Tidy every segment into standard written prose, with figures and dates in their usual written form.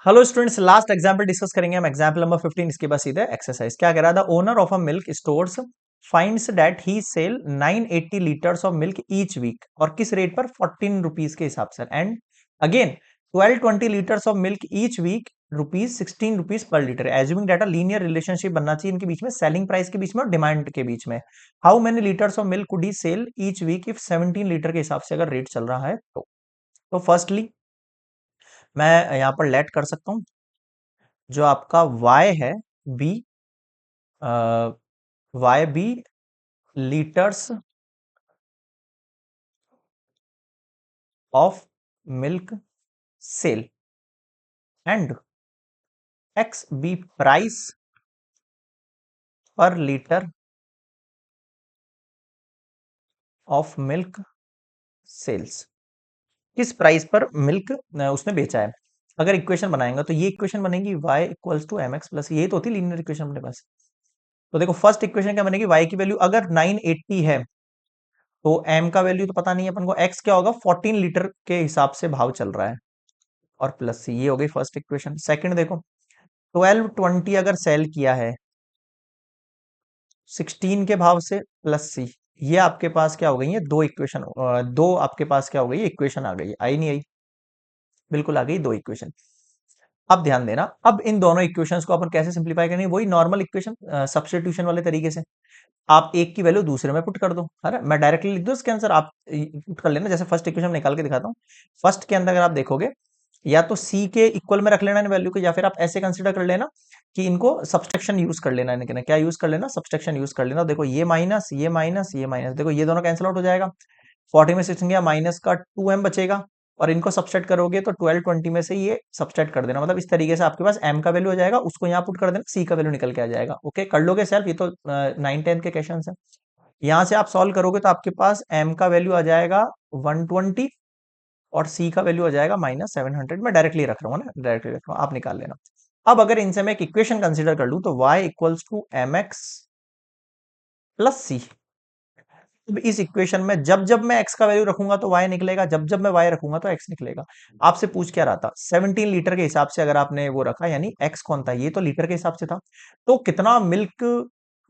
Hello students, last example discuss करेंगे हम। Example number 15। इसके बाद सीधे एक्सरसाइज क्या कह रहा था। Owner of a milk stores finds that he sell 980 litres of milk each week और किस रेट पर 14 रुपीज के हिसाब से। And again 1220 litres of milk each week rupees 16 rupees per litre. Assuming data linear relationship बनना चाहिए इनके बीच में, सेलिंग प्राइस के बीच में और डिमांड के बीच में। How many litres of milk could he sell each week if 17 litre के हिसाब से अगर रेट चल रहा है तो फर्स्टली मैं यहां पर लेट कर सकता हूं जो आपका y है b, y be litres of milk sell and x be price per litre of milk sales. किस प्राइस पर मिल्क उसने बेचा है। अगर इक्वेशन बनाएंगे तो ये इक्वेशन बनेगी y equals to M x plus, ये तो होती लीनियर इक्वेशन अपने पास। तो देखो फर्स्ट इक्वेशन क्या बनेगी, y की वैल्यू अगर 980 है तो m का वैल्यू तो पता नहीं है अपन को, x क्या होगा 14 लीटर के हिसाब से भाव चल रहा है और प्लस सी। ये हो गई फर्स्ट इक्वेशन। सेकंड देखो 1220 अगर सेल किया है 16 के भाव से प्लस सी, ये आपके पास क्या हो गई है दो इक्वेशन, दो आपके पास क्या हो गई इक्वेशन आ गई। आई नहीं आई, बिल्कुल आ गई दो इक्वेशन। अब ध्यान देना, अब इन दोनों इक्वेशंस को अपन कैसे सिंप्लीफाई करेंगे, वही नॉर्मल इक्वेशन सब्स्टिट्यूशन वाले तरीके से। आप एक की वैल्यू दूसरे में पुट कर दो। अरे मैं डायरेक्टली लिख दूं इसके आंसर, आप पुट कर लेना। जैसे फर्स्ट इक्वेशन निकाल के दिखाता हूँ। फर्स्ट के अंदर अगर आप देखोगे या तो सी के इक्वल में रख लेना इन वैल्यू को, या फिर आप ऐसे कंसिडर कर लेना कि इनको सब्सट्रैक्शन यूज कर लेना। इनके ना क्या यूज कर लेना, सब्सट्रैक्शन यूज कर लेना। देखो ये माइनस ये माइनस ये माइनस, देखो ये दोनों कैंसिल आउट हो जाएगा। 40 में 6 गया, माइनस का 2m बचेगा और इनको सबस्ट्रैक्ट करोगे तो 1220 में से ये सबस्ट्रैक्ट कर देना। मतलब इस तरीके से आपके पास m का वैल्यू आ जाएगा, उसको यहाँ पुट कर देना, c का वैल्यू निकल के आ जाएगा। ओके कर लोगे सेल्फ, ये तो 9 10 के क्वेश्चन है। यहां से आप सॉल्व करोगे तो आपके पास m का वैल्यू आ जाएगा 120 और c का वैल्यू आ जाएगा -700। मैं डायरेक्टली रख रहा हूँ ना, डायरेक्टली रख रहा हूँ, आप निकाल लेना। अब अगर इनसे मैं एक इक्वेशन कंसिडर कर लूं तो y equals to M x plus C. इस इक्वेशन में जब जब मैं x का वैल्यू रखूंगा तो y निकलेगा, जब जब मैं y रखूंगा तो x निकलेगा। आपसे पूछ क्या रहा था, 17 लीटर के हिसाब से अगर आपने वो रखा, यानी x कौन था, ये तो लीटर के हिसाब से था, तो कितना मिल्क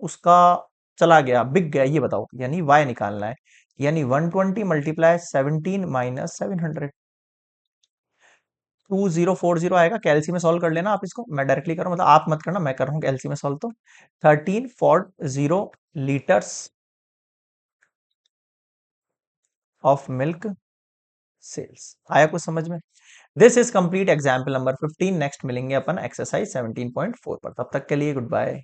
उसका चला गया, बिक गया, ये बताओ। यानी y निकालना है, यानी 120 मल्टीप्लाई 17 माइनस 700, 2040 आएगा। कैलसी में सॉल्व कर लेना आप इसको, मैं डायरेक्टली कर रहा हूं, मतलब आप मत करना, मैं कर रहा हूं कैलसी में सॉल्व। तो 1340 लीटर्स ऑफ मिल्क सेल्स। आया कुछ समझ में। This is complete example number 15। Next मिलेंगे अपन एक्सरसाइज 17.4 पर। तब तक के लिए गुड बाय।